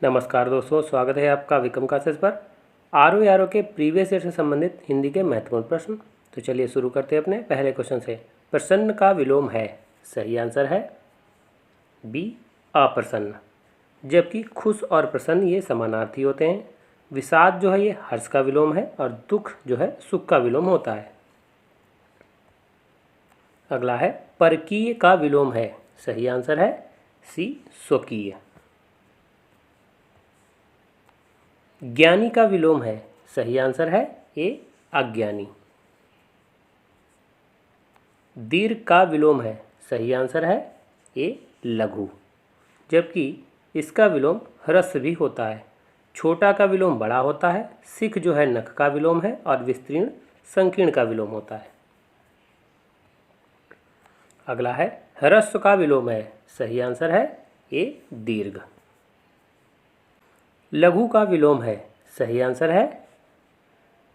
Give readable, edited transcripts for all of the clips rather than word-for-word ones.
नमस्कार दोस्तों, स्वागत है आपका विक्रम क्लासेस पर। आर के प्रीवियस ईयर से संबंधित हिंदी के महत्वपूर्ण प्रश्न। तो चलिए शुरू करते हैं अपने पहले क्वेश्चन से। प्रसन्न का विलोम है, सही आंसर है बी अप्रसन्न। जबकि खुश और प्रसन्न ये समानार्थी होते हैं। विषाद जो है ये हर्ष का विलोम है और दुख जो है सुख का विलोम होता है। अगला है परकीय का विलोम है, सही आंसर है सी स्वकीय। ज्ञानी का विलोम है, सही आंसर है ए अज्ञानी। दीर्घ का विलोम है, सही आंसर है ए लघु। जबकि इसका विलोम ह्रस्व भी होता है। छोटा का विलोम बड़ा होता है। सिख जो है नख का विलोम है और विस्तीर्ण संकीर्ण का विलोम होता है। अगला है ह्रस्व का विलोम है, सही आंसर है ए दीर्घ। लघु का विलोम है, सही आंसर है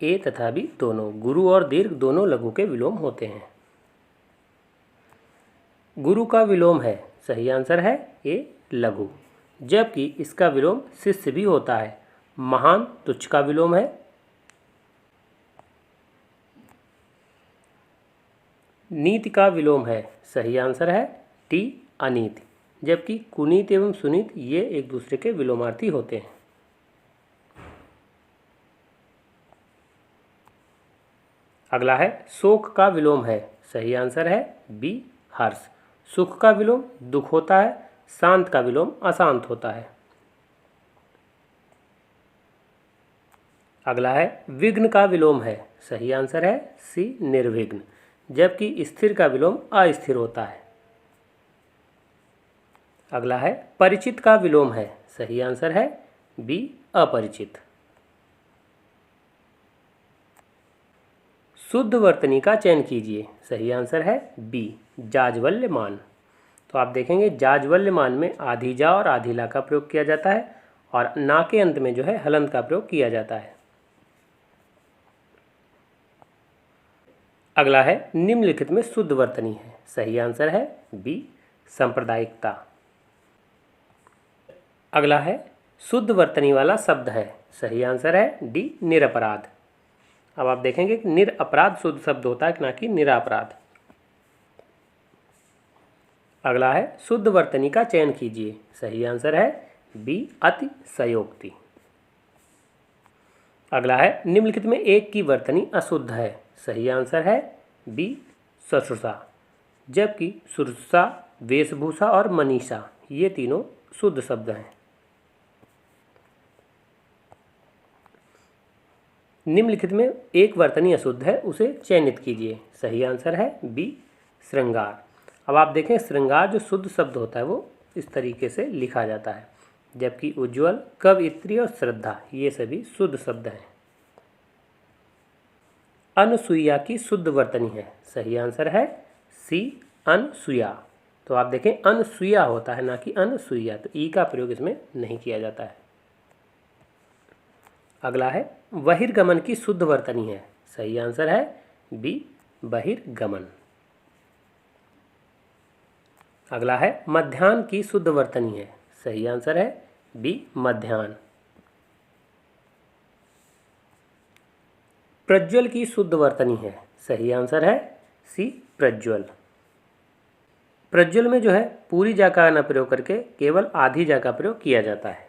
ए तथा बी दोनों। गुरु और दीर्घ दोनों लघु के विलोम होते हैं। गुरु का विलोम है, सही आंसर है ए लघु। जबकि इसका विलोम शिष्य भी होता है। महान तुच्छ का विलोम है। नीति का विलोम है, सही आंसर है टी अनीति। जबकि कुनीत एवं सुनीत ये एक दूसरे के विलोमार्थी होते हैं। अगला है शोक का विलोम है, सही आंसर है बी हर्ष। सुख का विलोम दुख होता है। शांत का विलोम अशांत होता है। अगला है विघ्न का विलोम है, सही आंसर है सी निर्विघ्न। जबकि स्थिर का विलोम अस्थिर होता है। अगला है परिचित का विलोम है, सही आंसर है बी अपरिचित। शुद्ध वर्तनी का चयन कीजिए, सही आंसर है बी जाज्वल्यमान। तो आप देखेंगे जाज्वल्यमान में आधी जा और आधी ला का प्रयोग किया जाता है और ना के अंत में जो है हलंत का प्रयोग किया जाता है। अगला है निम्नलिखित में शुद्ध वर्तनी है, सही आंसर है बी सांप्रदायिकता। अगला है शुद्ध वर्तनी वाला शब्द है, सही आंसर है डी निरपराध। अब आप देखेंगे कि निरपराध शुद्ध शब्द होता है ना कि निरापराध। अगला है शुद्ध वर्तनी का चयन कीजिए, सही आंसर है बी अतिशयोक्ति। अगला है निम्नलिखित में एक की वर्तनी अशुद्ध है, सही आंसर है बी शुश्रूषा। जबकि शुश्रूषा, वेशभूषा और मनीषा ये तीनों शुद्ध शब्द हैं। निम्नलिखित में एक वर्तनी अशुद्ध है, उसे चयनित कीजिए, सही आंसर है बी श्रृंगार। अब आप देखें श्रृंगार जो शुद्ध शब्द होता है वो इस तरीके से लिखा जाता है। जबकि उज्ज्वल, कवयित्री और श्रद्धा ये सभी शुद्ध शब्द हैं। अनुसुईया की शुद्ध वर्तनी है, सही आंसर है सी अनसुया। तो आप देखें अनुसुईया होता है ना कि अनुसुईया, तो ई का प्रयोग इसमें नहीं किया जाता है। अगला है बहिर्गमन की शुद्ध वर्तनी है, सही आंसर है बी बहिर्गमन। अगला है मध्याह्न की शुद्ध वर्तनी है, सही आंसर है बी मध्याह्न। प्रज्वल की शुद्ध वर्तनी है, सही आंसर है सी प्रज्वल। प्रज्वल में जो है पूरी जा का न प्रयोग करके केवल आधी जा का प्रयोग किया जाता है।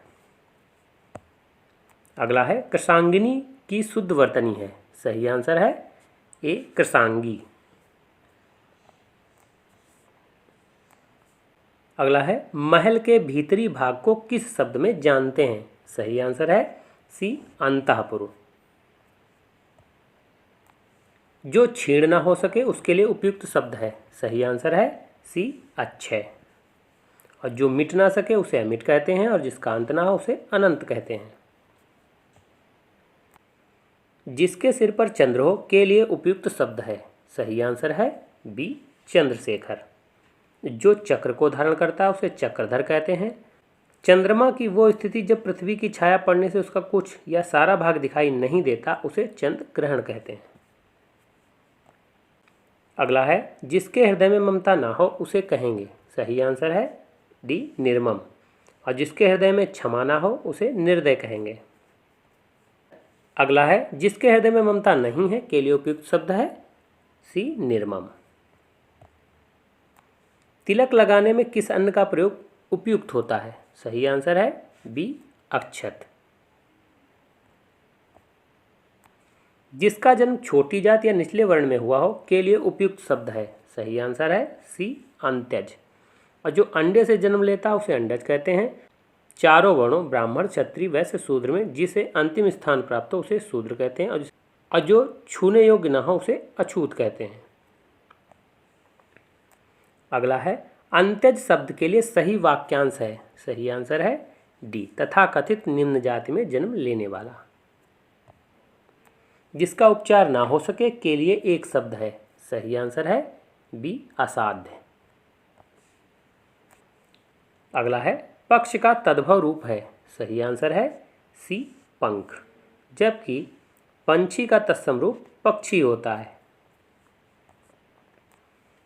अगला है कृशांगिनी की शुद्ध वर्तनी है, सही आंसर है ए कृशांगी। अगला है महल के भीतरी भाग को किस शब्द में जानते हैं, सही आंसर है सी अंतःपुर। जो छीण ना हो सके उसके लिए उपयुक्त शब्द है, सही आंसर है सी अक्षय। और जो मिट ना सके उसे अमिट कहते हैं और जिसका अंत ना हो उसे अनंत कहते हैं। जिसके सिर पर चंद्र हो के लिए उपयुक्त शब्द है, सही आंसर है बी चंद्रशेखर। जो चक्र को धारण करता है उसे चक्रधर कहते हैं। चंद्रमा की वो स्थिति जब पृथ्वी की छाया पड़ने से उसका कुछ या सारा भाग दिखाई नहीं देता उसे चंद्र ग्रहण कहते हैं। अगला है जिसके हृदय में ममता ना हो उसे कहेंगे, सही आंसर है डी निर्मम। और जिसके हृदय में क्षमा ना हो उसे निर्दय कहेंगे। अगला है, जिसके हृदय में ममता नहीं है के लिए उपयुक्त शब्द है सी निर्मम। तिलक लगाने में किस अन्न का प्रयोग उपयुक्त होता है? सही आंसर है बी अक्षत। जिसका जन्म छोटी जात या निचले वर्ण में हुआ हो के लिए उपयुक्त शब्द है? सही आंसर है सी अंत्यज। और जो अंडे से जन्म लेता है उसे अंडज कहते हैं। चारों वर्णों ब्राह्मण क्षत्रिय वैश्य शूद्र में जिसे अंतिम स्थान प्राप्त हो उसे शूद्र कहते हैं, और जो छूने योग्य न हो उसे अछूत कहते हैं। अगला है, अंत्यज शब्द के लिए सही वाक्यांश है? सही आंसर है डी तथाकथित निम्न जाति में जन्म लेने वाला। जिसका उपचार ना हो सके के लिए एक शब्द है? सही आंसर है बी असाध्य। अगला है, पक्ष का तद्भव रूप है? सही आंसर है सी पंख, जबकि पंछी का तत्सम रूप पक्षी होता है।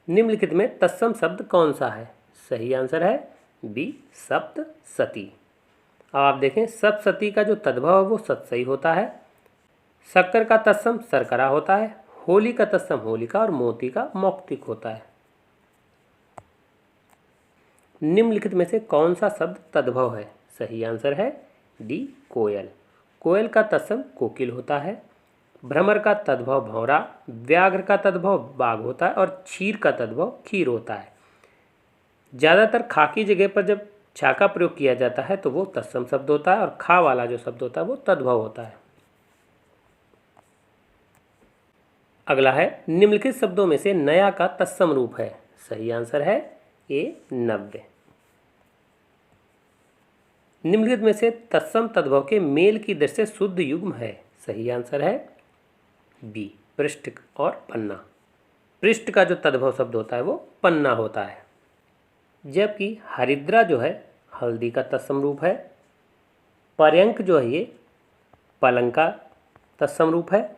निम्नलिखित में तत्सम शब्द कौन सा है? सही आंसर है बी सप्तसती। अब आप देखें, सप्तसती का जो तद्भव है वो सत्सई होता है, शक्कर का तत्सम शर्करा होता है, होली का तत्सम होलिका और मोती का मौक्तिक होता है। निम्नलिखित में से कौन सा शब्द तद्भव है? सही आंसर है डी कोयल। कोयल का तत्सम कोकिल होता है, भ्रमर का तद्भव भौरा, व्याघ्र का तद्भव बाघ होता है और क्षीर का तद्भव खीर होता है। ज़्यादातर खा की जगह पर जब छा का प्रयोग किया जाता है तो वो तत्सम शब्द होता है, और खा वाला जो शब्द होता है वो तद्भव होता है। अगला है, निम्नलिखित शब्दों में से नया का तत्सम रूप है? सही आंसर है ए नव्य। निम्नलिखित में से तत्सम तद्भव के मेल की दृष्टि से शुद्ध युग्म है? सही आंसर है बी पृष्ठ और पन्ना। पृष्ठ का जो तद्भव शब्द होता है वो पन्ना होता है, जबकि हरिद्रा जो है हल्दी का तत्सम रूप है। पर्यंक जो है ये पलंग का तत्सम रूप है,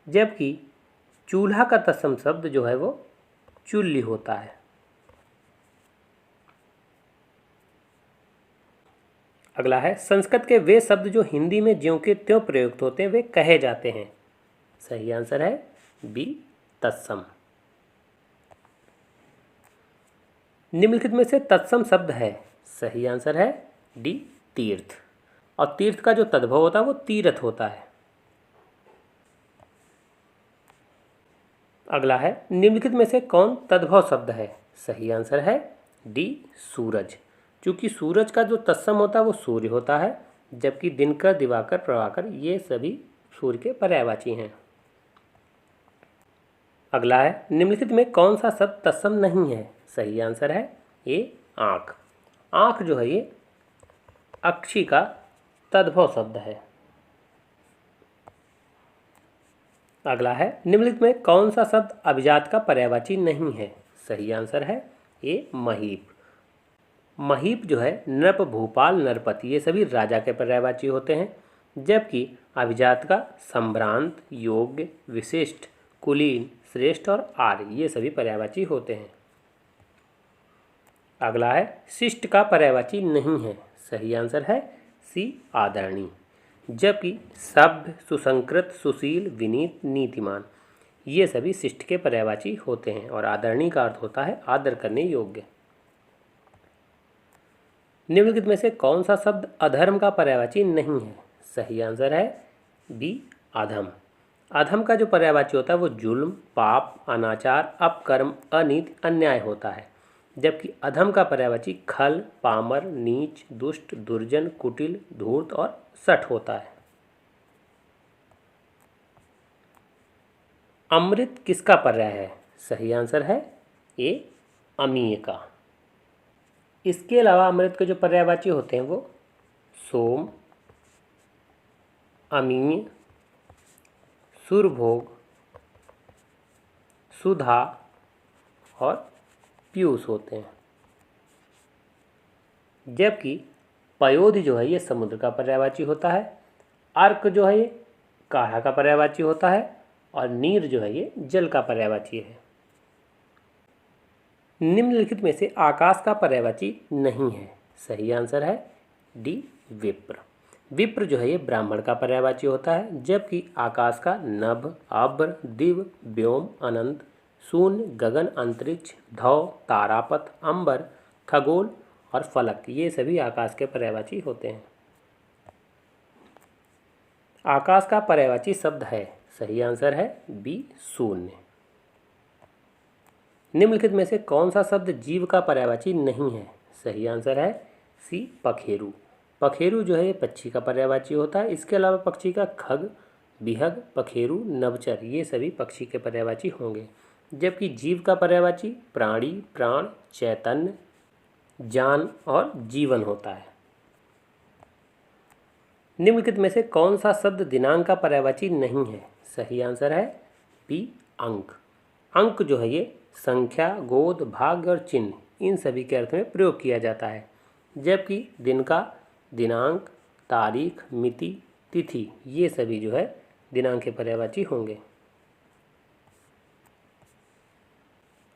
जबकि चूल्हा का तत्सम शब्द जो है वो चुल्ली होता है। अगला है, संस्कृत के वे शब्द जो हिंदी में ज्यों के त्यों प्रयुक्त होते हैं वे कहे जाते हैं? सही आंसर है बी तत्सम। निम्नलिखित में से तत्सम शब्द है? सही आंसर है डी तीर्थ, और तीर्थ का जो तद्भव होता है वो तीर्थ होता है। अगला है, निम्नलिखित में से कौन तद्भव शब्द है? सही आंसर है डी सूरज। चूँकि सूरज का जो तत्सम होता है वो सूर्य होता है, जबकि दिनकर दिवाकर प्रभाकर ये सभी सूर्य के पर्यायवाची हैं। अगला है, निम्नलिखित में कौन सा शब्द तत्सम नहीं है? सही आंसर है ए आँख। आँख जो है ये अक्षी का तद्भव शब्द है। अगला है, निम्नलिखित में कौन सा शब्द अभिजात का पर्यायवाची नहीं है? सही आंसर है ए महीप। महीप जो है नृप भूपाल नरपति ये सभी राजा के पर्यायवाची होते हैं, जबकि अभिजात का संभ्रांत योग्य विशिष्ट कुलीन श्रेष्ठ और आर्य ये सभी पर्यायवाची होते हैं। अगला है, शिष्ट का पर्यायवाची नहीं है? सही आंसर है सी आदरणीय, जबकि सभ्य सुसंकृत सुशील विनीत नीतिमान ये सभी शिष्ट के पर्यायवाची होते हैं, और आदरणीय का अर्थ होता है आदर करने योग्य। निम्नलिखित में से कौन सा शब्द अधर्म का पर्यायवाची नहीं है? सही आंसर है बी अधम। अधम का जो पर्यायवाची होता है वो जुल्म पाप अनाचार अपकर्म अनीति अन्याय होता है, जबकि अधम का पर्यायवाची खल पामर नीच दुष्ट दुर्जन कुटिल धूर्त और सठ होता है। अमृत किसका पर्याय है? सही आंसर है ए अमीय का। इसके अलावा अमृत के जो पर्यायवाची होते हैं वो सोम अमीय सुरभोग सुधा और पीयूष होते हैं, जबकि पयोधि जो है ये समुद्र का पर्यायवाची होता है, अर्क जो है ये काढ़ा का पर्यायवाची होता है, और नीर जो है ये जल का पर्यायवाची है। निम्नलिखित में से आकाश का पर्यायवाची नहीं है? सही आंसर है डी विप्र। विप्र जो है ये ब्राह्मण का पर्यायवाची होता है, जबकि आकाश का नभ, अभ्र, दिव, व्योम, अनंत, शून्य, गगन, अंतरिक्ष, धौ, तारापथ, अंबर, खगोल और फलक ये सभी आकाश के पर्यायवाची होते हैं। आकाश का पर्यायवाची शब्द है, सही आंसर है बी शून्य। निम्नलिखित में से कौन सा शब्द जीव का पर्यायवाची नहीं है? सही आंसर है सी पखेरु। पखेरु जो है ये पक्षी का पर्यायवाची होता है। इसके अलावा पक्षी का खग, बिहग, पखेरु, नभचर ये सभी पक्षी के पर्यायवाची होंगे, जबकि जीव का पर्यायवाची प्राणी, प्राण, चैतन्य, जान और जीवन होता है। निम्नलिखित में से कौन सा शब्द दिनांक का पर्यायवाची नहीं है? सही आंसर है बी अंक। अंक जो है ये संख्या, गोद, भाग्य और चिन्ह इन सभी के अर्थ में प्रयोग किया जाता है, जबकि दिन का दिनांक, तारीख, मिति, तिथि ये सभी जो है दिनांक के पर्यायवाची होंगे।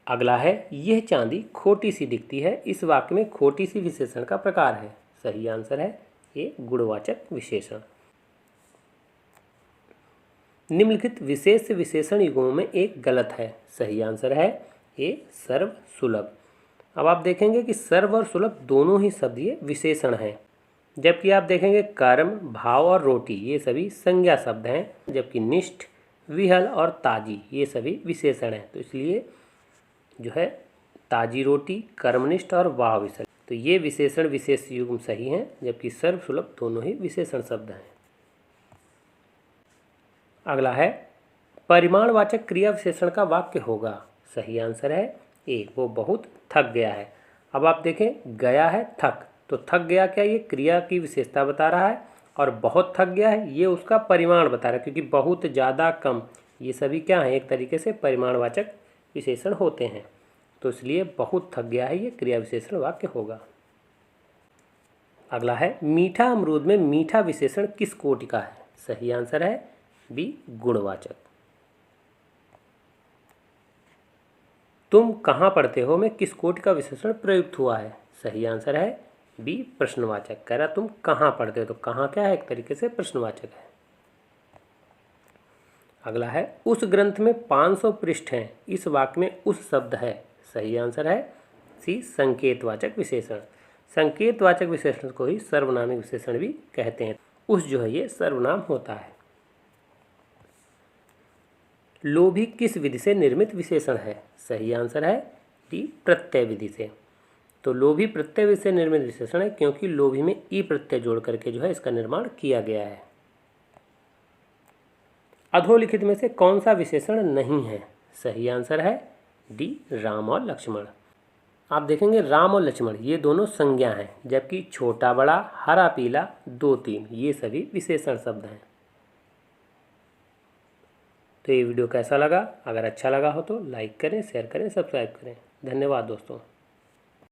अगला है यह चांदी खोटी सी दिखती है, इस वाक्य में खोटी सी विशेषण का प्रकार है। सही आंसर है ये गुणवाचक विशेषण। निम्नलिखित विशेष विशेषण युग्मों में एक गलत है। सही आंसर है ए सर्व सुलभ। अब आप देखेंगे कि सर्व और सुलभ दोनों ही शब्द ये विशेषण हैं, जबकि आप देखेंगे कर्म, भाव और रोटी ये सभी संज्ञा शब्द हैं, जबकि निष्ठ, विहल और ताजी ये सभी विशेषण हैं। तो इसलिए जो है ताजी रोटी, कर्मनिष्ठ और वाह विसर्ग तो ये विशेषण विशेष युग्म सही हैं, जबकि सर्व सुलभ दोनों ही विशेषण शब्द हैं। अगला है परिमाणवाचक क्रिया विशेषण का वाक्य होगा। सही आंसर है ए वो बहुत थक गया है। अब आप देखें गया है थक, तो थक गया क्या ये क्रिया की विशेषता बता रहा है, और बहुत थक गया है ये उसका परिमाण बता रहा है, क्योंकि बहुत, ज़्यादा, कम ये सभी क्या हैं एक तरीके से परिमाणवाचक विशेषण होते हैं। तो इसलिए बहुत थक गया है ये क्रिया विशेषण वाक्य होगा। अगला है मीठा अमरूद में मीठा विशेषण किस कोटि का है? सही आंसर है बी गुणवाचक। तुम कहाँ पढ़ते हो में किस कोटि का विशेषण प्रयुक्त हुआ है? सही आंसर है बी प्रश्नवाचक। कह रहा तुम कहाँ पढ़ते हो, तो कहाँ क्या है एक तरीके से प्रश्नवाचक है। अगला है उस ग्रंथ में 500 पृष्ठ हैं, इस वाक्य में उस शब्द है। सही आंसर है सी संकेतवाचक विशेषण। संकेतवाचक विशेषण को ही सर्वनामिक विशेषण भी कहते हैं। उस जो है ये सर्वनाम होता है। लोभी किस विधि से निर्मित विशेषण है? सही आंसर है डी प्रत्यय विधि से। तो लोभी प्रत्यय विधि से निर्मित विशेषण है, क्योंकि लोभी में ई प्रत्यय जोड़ करके जो है इसका निर्माण किया गया है। अधोलिखित में से कौन सा विशेषण नहीं है? सही आंसर है डी राम और लक्ष्मण। आप देखेंगे राम और लक्ष्मण ये दोनों संज्ञा हैं, जबकि छोटा बड़ा, हरा पीला, 2 3 ये सभी विशेषण शब्द हैं। तो ये वीडियो कैसा लगा? अगर अच्छा लगा हो तो लाइक करें, शेयर करें, सब्सक्राइब करें। धन्यवाद दोस्तों।